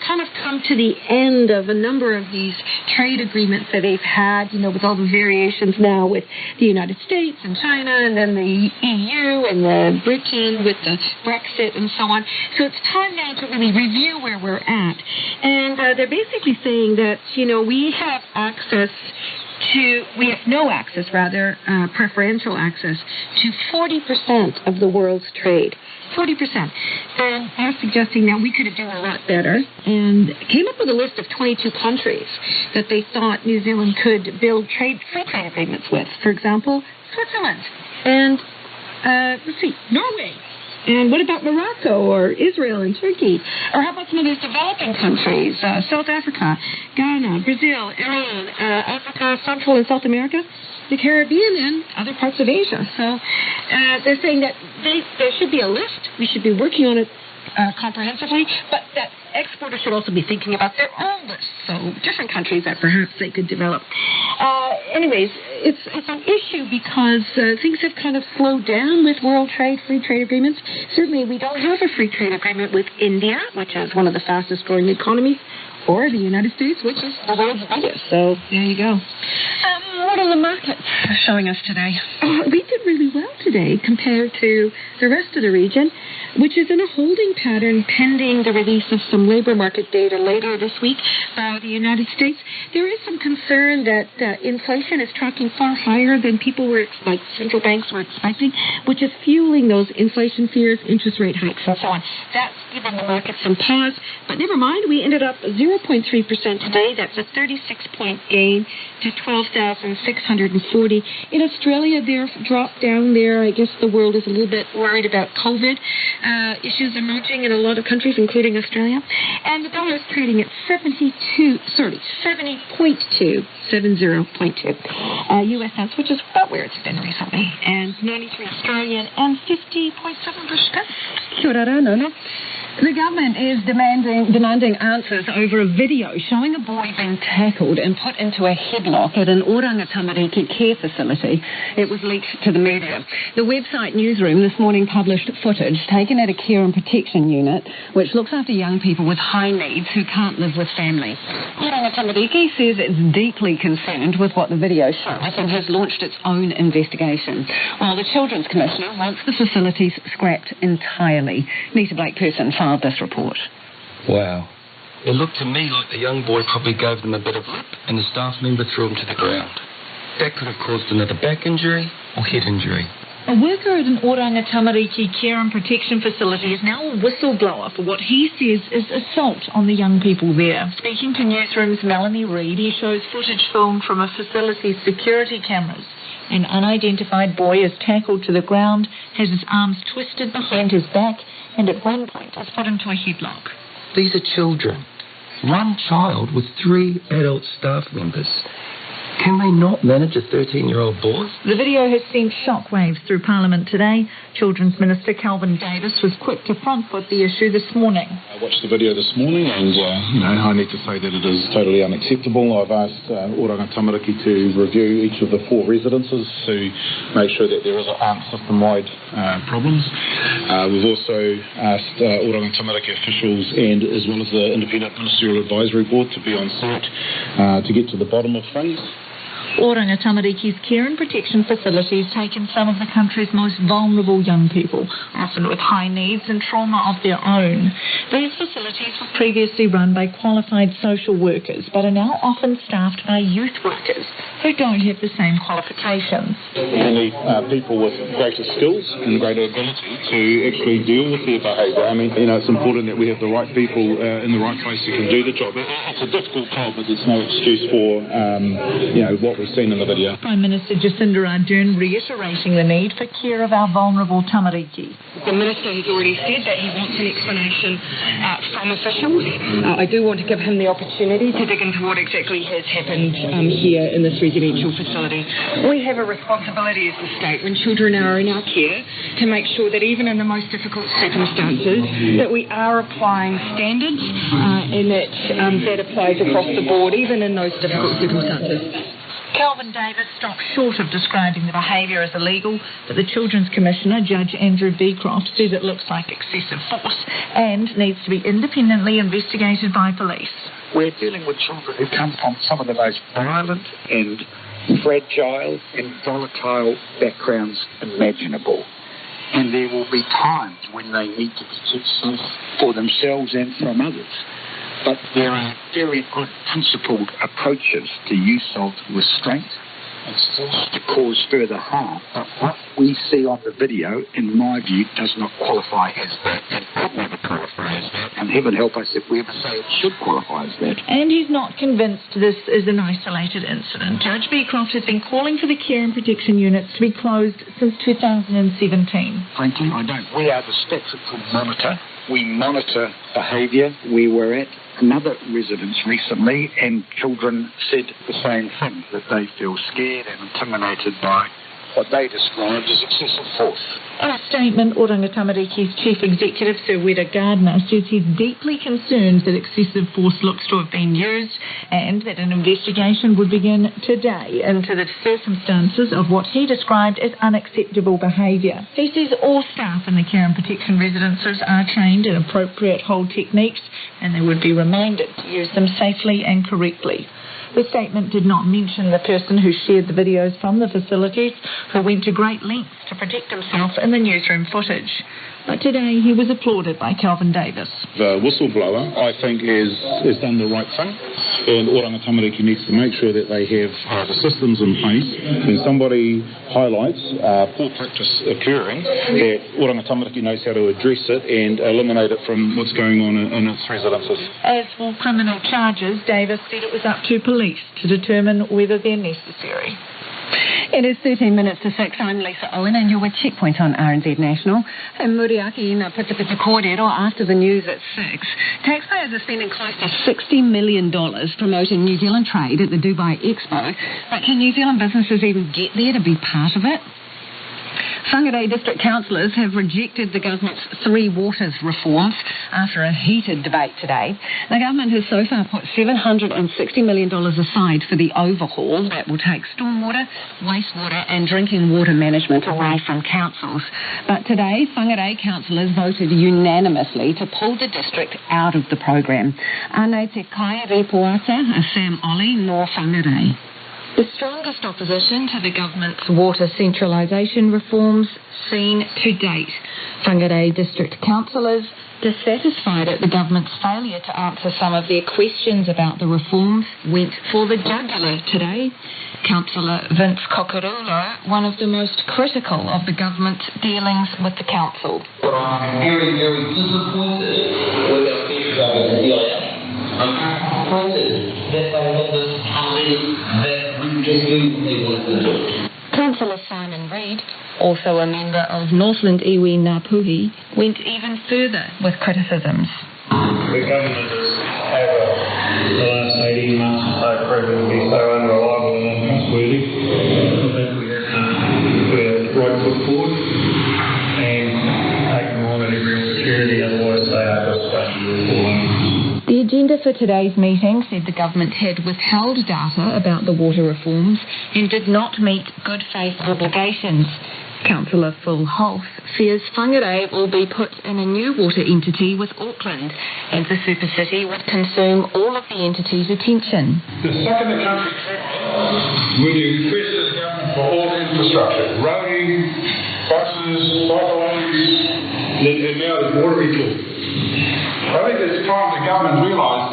kind of come to the end of a number of these trade agreements that they've had, with all the variations now with the United States and China and then the EU and the Britain with the Brexit and so on. So it's time now to really review where we're at. And they're basically saying that, we have preferential access to 40% of the world's trade. 40%. And they're suggesting that we could do a lot better, and came up with a list of 22 countries that they thought New Zealand could build free trade agreements with. For example, Switzerland and Norway. And what about Morocco or Israel and Turkey? Or how about some of these developing countries, South Africa, Ghana, Brazil, Iran, Africa, Central and South America, the Caribbean, and other parts of Asia. So they're saying that there should be a list. We should be working on it comprehensively, but that exporters should also be thinking about their own lists, so different countries that perhaps they could develop. Anyways, it's an issue because things have kind of slowed down with world trade, free trade agreements. Certainly we don't have a free trade agreement with India, which is one of the fastest growing economies, or the United States, which is the world's biggest. So there you go. What are the markets showing us today? We did really well today compared to the rest of the region, which is in a holding pattern pending the release of some labor market data later this week by the United States. There is some concern that inflation is tracking far higher than central banks were expecting, which is fueling those inflation fears, interest rate hikes, and so on. That's given the market some pause, but never mind. We ended up 0.3% today. That's a 36-point gain to 12,640. In Australia, they're dropped down there. I guess the world is a little bit worried about COVID issues emerging in a lot of countries, including Australia. And the dollar is trading at 70.2, U.S. cents, which is about where it's been recently, and 93 Australian and 50.7 British pence. Kia ora, Nona. The government is demanding answers over a video showing a boy being tackled and put into a headlock at an Oranga Tamariki care facility. It was leaked to the media. The website Newsroom this morning published footage taken at a care and protection unit which looks after young people with high needs who can't live with family. Oranga Tamariki says it's deeply concerned with what the video shows and has launched its own investigation, while the Children's Commissioner wants the facilities scrapped entirely. Nita Blake-Person filed this report. Wow. It looked to me like the young boy probably gave them a bit of lip and the staff member threw him to the ground. That could have caused another back injury or head injury. A worker at an Oranga Tamariki care and protection facility is now a whistleblower for what he says is assault on the young people there. Speaking to Newsroom's Melanie Reid, he shows footage filmed from a facility's security cameras. An unidentified boy is tackled to the ground, has his arms twisted behind his back, and at one point is put into a headlock. These are children. One child with 3 adult staff members. Can they not manage a 13-year-old boy? The video has sent shockwaves through Parliament today. Children's Minister Calvin Davis was quick to front-foot the issue this morning. I watched the video this morning and, I need to say that it is totally unacceptable. I've asked Oranga Tamariki to review each of the 4 residences to make sure that there aren't system-wide problems. We've also asked Oranga Tamariki officials and as well as the Independent Ministerial Advisory Board to be on site to get to the bottom of things. Oranga Tamariki's care and protection facilities take in some of the country's most vulnerable young people, often with high needs and trauma of their own. These facilities were previously run by qualified social workers, but are now often staffed by youth workers who don't have the same qualifications. We need people with greater skills and greater ability to actually deal with their behaviour. I mean, it's important that we have the right people in the right place who can do the job. It's a difficult job, but there's no excuse for, what we we've seen in the video. Prime Minister Jacinda Ardern reiterating the need for care of our vulnerable tamariki. The Minister has already said that he wants an explanation from officials. I do want to give him the opportunity to dig into what exactly has happened here in this residential facility. We have a responsibility as the state, when children are in our care, to make sure that even in the most difficult circumstances, that we are applying standards and that applies across the board, even in those difficult circumstances. Kelvin Davis stopped short of describing the behaviour as illegal, but the Children's Commissioner, Judge Andrew Beecroft, says it looks like excessive force and needs to be independently investigated by police. We're dealing with children who come from some of the most violent and fragile and volatile backgrounds imaginable. And there will be times when they need to be kept safe for themselves and from others. But there are very good principled approaches to use of restraint and force to cause further harm. But what we see on the video, in my view, does not qualify as that and could never qualify as that. And heaven help us if we ever say it should qualify as that. And he's not convinced this is an isolated incident. Judge Beecroft has been calling for the care and protection units to be closed since 2017. Frankly, I don't. We are the statutory monitor. We monitor behaviour. We were at another residence recently and children said the same thing, that they feel scared and intimidated by what they described as excessive force. In a statement, Oranga Tamariki's Chief Executive, Sir Weda Gardner, says he's deeply concerned that excessive force looks to have been used and that an investigation would begin today into the circumstances of what he described as unacceptable behaviour. He says all staff in the care and protection residences are trained in appropriate hold techniques and they would be reminded to use them safely and correctly. The statement did not mention the person who shared the videos from the facilities, who went to great lengths to protect himself in the newsroom footage. But today he was applauded by Kelvin Davis. The whistleblower, I think, has done the right thing, and Oranga Tamariki needs to make sure that they have the systems in place. When somebody highlights poor practice occurring, that Oranga Tamariki knows how to address it and eliminate it from what's going on in its residences. As for criminal charges, Davis said it was up to police to determine whether they're necessary. It is 13 minutes to 6. I'm Lisa Owen and you're with Checkpoint on RNZ National. And Muriaki na Pita Kōrero after the news at 6. Taxpayers are spending close to $60 million promoting New Zealand trade at the Dubai Expo. But can New Zealand businesses even get there to be part of it? Whangarei district councillors have rejected the government's Three Waters reforms after a heated debate today. The government has so far put $760 million aside for the overhaul that will take stormwater, wastewater and drinking water management away from councils. But today, Whangarei councillors voted unanimously to pull the district out of the programme. Anei te kai repoata, Sam Ollie, nor Whangarei. The strongest opposition to the government's water centralisation reforms seen to date. Whangarei district councillors, dissatisfied at the government's failure to answer some of their questions about the reforms, went for the jugular today. Councillor Vince Kokorulo, one of the most critical of the government's dealings with the council. I'm very, very disappointed with our federal government dealing. I'm disappointed that they let this believe that we just do what they want to do. Councillor Simon Reid, also a member of Northland Iwi Ngāpuhi, went even further with criticisms. The government has the last 18 months proven to be so unreliable and untrustworthy that we have to put our right foot forward and take them on at every opportunity, otherwise they are just going to fall in. The agenda for today's meeting said the government had withheld data about the water reforms and did not meet good faith obligations. Councillor Phil Holth fears Whangarei will be put in a new water entity with Auckland, and the super city would consume all of the entity's attention. The second the country we request the government for all infrastructure, roading, buses, cycle lanes, and now there's water retooling. I think it's time the government realise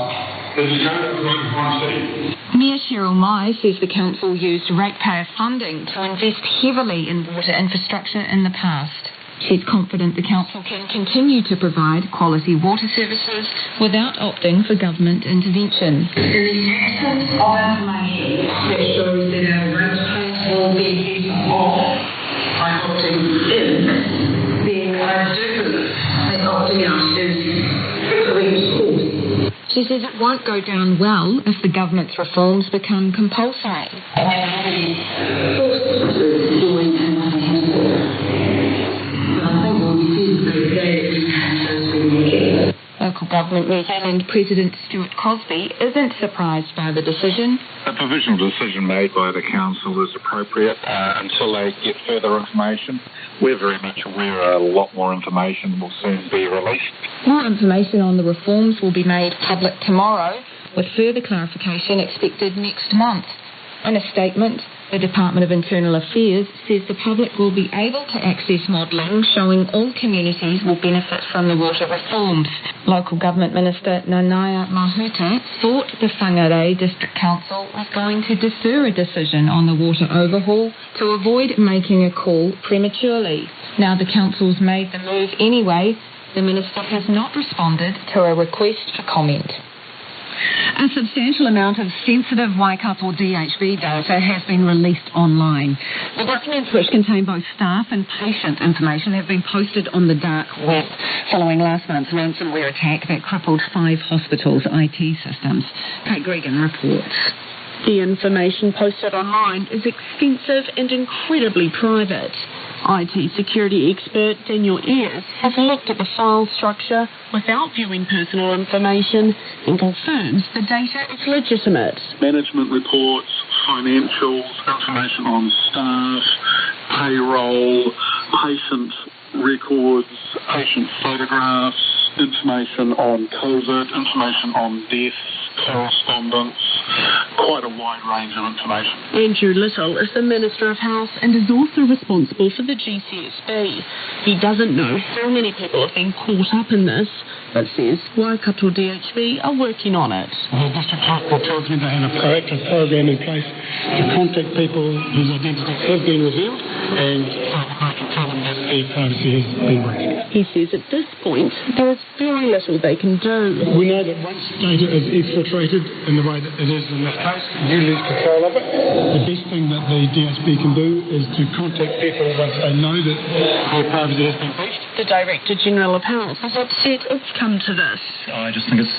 that you can't run one city. Mayor Cheryl Mai says the council used ratepayer funding to invest heavily in water infrastructure in the past. She's confident the council can continue to provide quality water services without opting for government intervention. In the absence of information that shows that our rate case will be better off by opting in, then I do believe that opting out is the correct course. She says it won't go down well if the government's reforms become compulsory. Local Government New Zealand President Stuart Cosby isn't surprised by the decision. A provisional decision made by the council is appropriate until they get further information. We're very much aware a lot more information will soon be released. More information on the reforms will be made public tomorrow, with further clarification expected next month. In a statement, the Department of Internal Affairs says the public will be able to access modelling showing all communities will benefit from the water reforms. Local Government Minister Nanaia Mahuta thought the Whangarei District Council was going to defer a decision on the water overhaul to avoid making a call prematurely. Now the council's made the move anyway, the minister has not responded to a request for comment. A substantial amount of sensitive Waikato DHB data has been released online. The documents, which contain both staff and patient information, have been posted on the dark web following last month's ransomware attack that crippled 5 hospitals' IT systems. Kate Gregan reports. The information posted online is extensive and incredibly private. IT security expert Daniel Ayres has looked at the file structure without viewing personal information and confirms the data is legitimate. Management reports, financials, information on staff, payroll, patient records, patient photographs, information on COVID, information on deaths, correspondence, quite a wide range of information. Andrew Little is the Minister of Health and is also responsible for the GCSB. He doesn't know how many people have been caught up in this, but says Waikato DHB are working on it. The District Council tells me they have a proactive program in place to contact people whose identities have been revealed, and I can tell them that their privacy has been breached. He says at this point there is very little they can do. We know that once data is exfiltrated in the way that it is in this case, you lose control of it. The best thing that the DHB can do is to contact people once they know that their privacy has been breached. The Director General of Health has upset it's come to this. I just think it's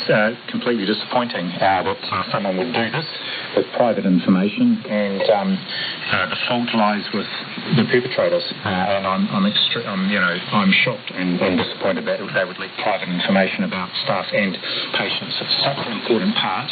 completely disappointing that someone would do this with private information, and the fault lies with the perpetrators. And I'm shocked and disappointed that they would leak private information about staff and patients. It's such an important part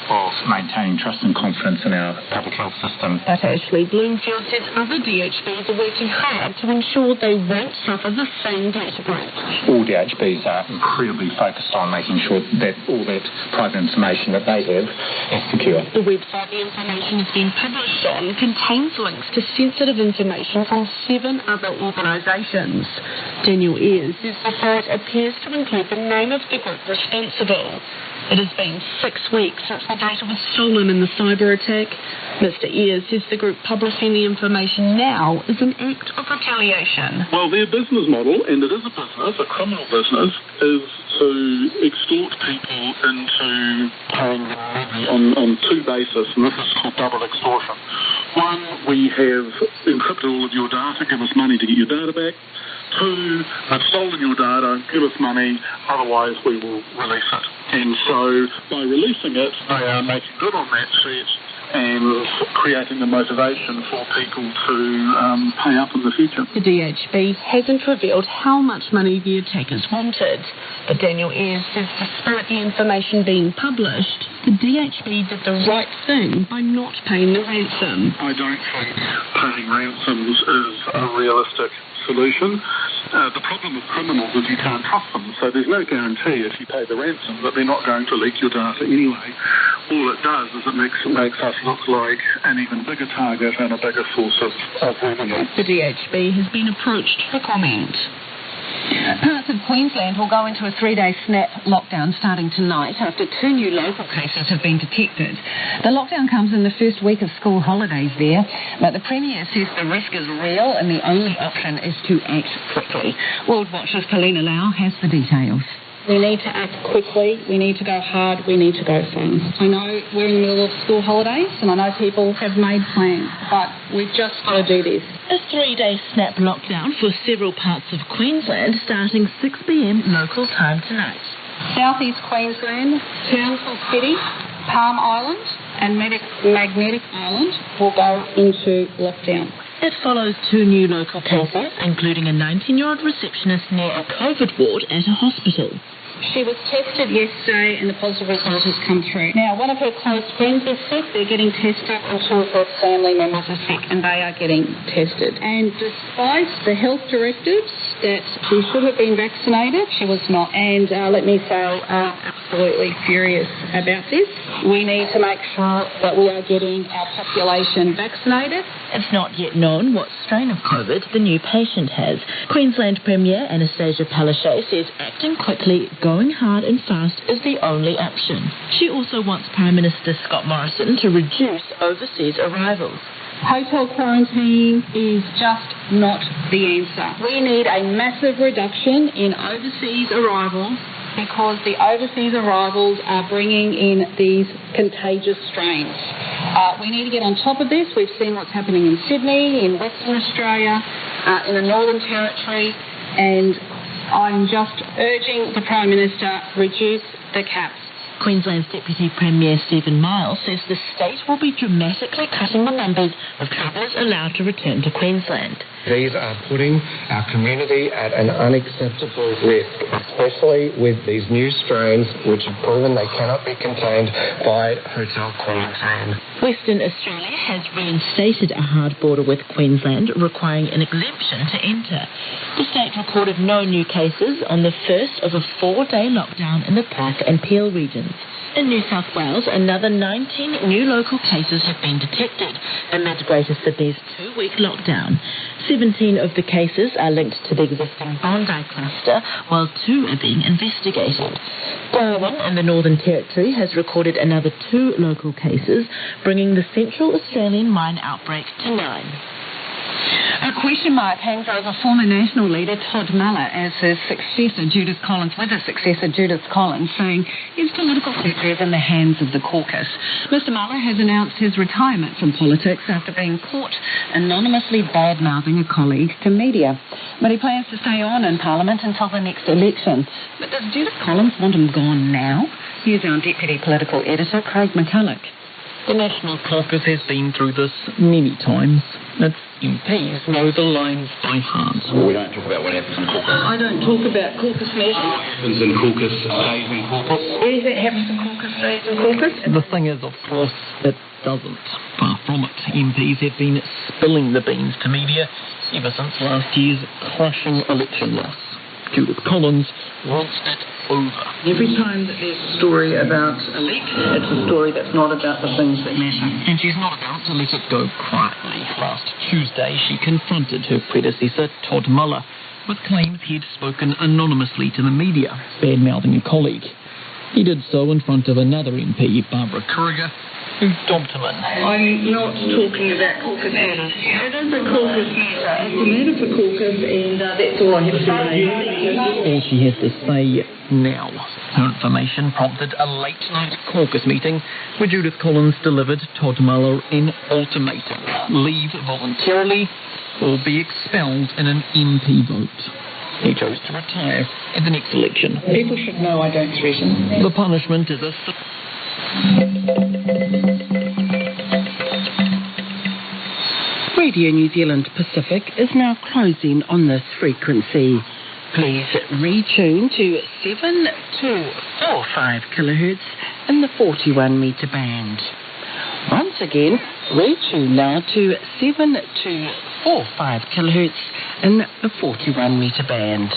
of maintaining trust and confidence in our public health system. But Ashley Bloomfield says other DHBs are working hard to ensure they won't suffer the same data breach. All DHBs are incredibly focused on making sure that all that private information that they have is secure. The website the information has been published on contains links to sensitive information from 7 other organisations. Daniel Ayres says the site appears to include the name of the group responsible. It has been 6 weeks since the data was stolen in the cyber attack. Mr. Ayres says the group publishing the information now is an act of retaliation. Well, their business model, and it is a business, a criminal business, is to extort people into paying money on 2 bases, and this is called double extortion. One, we have encrypted all of your data, give us money to get your data back. 2, I've stolen your data, give us money, otherwise we will release it. And so by releasing it, they are making good on that threat and creating the motivation for people to pay up in the future. The DHB hasn't revealed how much money the attackers wanted, but Daniel Ayres says despite the information being published, the DHB did the right thing by not paying the ransom. I don't think paying ransoms is a realistic solution. The problem with criminals is you can't trust them, so there's no guarantee if you pay the ransom that they're not going to leak your data anyway. All it does is it makes us look like an even bigger target and a bigger source of revenue. The DHB has been approached for comment. Parts of Queensland will go into a 3-day snap lockdown starting tonight after 2 new local cases have been detected. The lockdown comes in the first week of school holidays there, but the Premier says the risk is real and the only option is to act quickly. World Watch's Paulina Lau has the details. We need to act quickly, we need to go hard, we need to go fast. I know we're in the middle of school holidays and I know people have made plans, but we've just got to do this. A 3-day snap lockdown for several parts of Queensland starting 6 p.m. local time tonight. Southeast Queensland, Townsville City, Palm Island and Magnetic Island will go into lockdown. It follows 2 new local cases, including a 19-year-old receptionist near a COVID ward at a hospital. She was tested yesterday and the positive result has come through. Now, one of her close friends is sick, they're getting tested, and 2 of her family members are sick and they are getting tested. And despite the health directives that she should have been vaccinated, she was not. And let me say, I'm absolutely furious about this. We need to make sure that we are getting our population vaccinated. It's not yet known what strain of COVID the new patient has. Queensland Premier Anastasia Palaszczuk says acting quickly, going hard and fast is the only option. She also wants Prime Minister Scott Morrison to reduce overseas arrivals. Hotel quarantine is just not the answer. We need a massive reduction in overseas arrivals because the overseas arrivals are bringing in these contagious strains. We need to get on top of this. We've seen what's happening in Sydney, in Western Australia, in the Northern Territory, and I'm just urging the Prime Minister, reduce the caps. Queensland's Deputy Premier Stephen Miles says the state will be dramatically cutting the numbers of travellers allowed to return to Queensland. These are putting our community at an unacceptable risk, especially with these new strains which have proven they cannot be contained by hotel quarantine. Western Australia has reinstated a hard border with Queensland, requiring an exemption to enter. The state recorded no new cases on the first of a 4-day lockdown in the Perth and Peel regions. In New South Wales, another 19 new local cases have been detected amid Greater Sydney's 2-week lockdown. 17 of the cases are linked to the existing Bondi cluster, while 2 are being investigated. Darwin in the Northern Territory has recorded another 2 local cases, bringing the Central Australian mine outbreak to 9. A question mark hangs over former National leader Todd Muller as his successor Judith Collins, saying his political future is in the hands of the caucus. Mr Muller has announced his retirement from politics after being caught anonymously bad-mouthing a colleague to media. But he plans to stay on in Parliament until the next election. But does Judith Collins want him gone now? Here's our Deputy Political Editor, Craig McCulloch. The National Caucus has been through this many times. Its MPs know the lines by heart. We don't talk about what happens in caucus. I don't talk about caucus meetings. What happens in caucus stays in caucus. Anything that happens in caucus stays in caucus. The thing is, of course, it doesn't. Far from it. MPs have been spilling the beans to media ever since last year's crushing election loss. Judith Collins wants it over. Every time that there's a story about a leak, it's a story that's not about the things that matter. And she's not about to let it go quietly. Last Tuesday, she confronted her predecessor, Todd Muller, with claims he'd spoken anonymously to the media, bad-mouthing a colleague. He did so in front of another MP, Barbara Kuriger, who dobbed him in. I'm not talking about caucus matters. It is a caucus matter. It's a matter for caucus, and that's all I have to say. All she has to say now. Her information prompted a late-night caucus meeting where Judith Collins delivered Todd Muller an ultimatum. Leave voluntarily or be expelled in an MP vote. He chose to retire at the next election. People should know I don't threaten. The punishment is a... Radio New Zealand Pacific is now closing on this frequency. Please retune to 7245 kilohertz in the 41 metre band. Once again, retune now to 7245 kilohertz in the 41 metre band.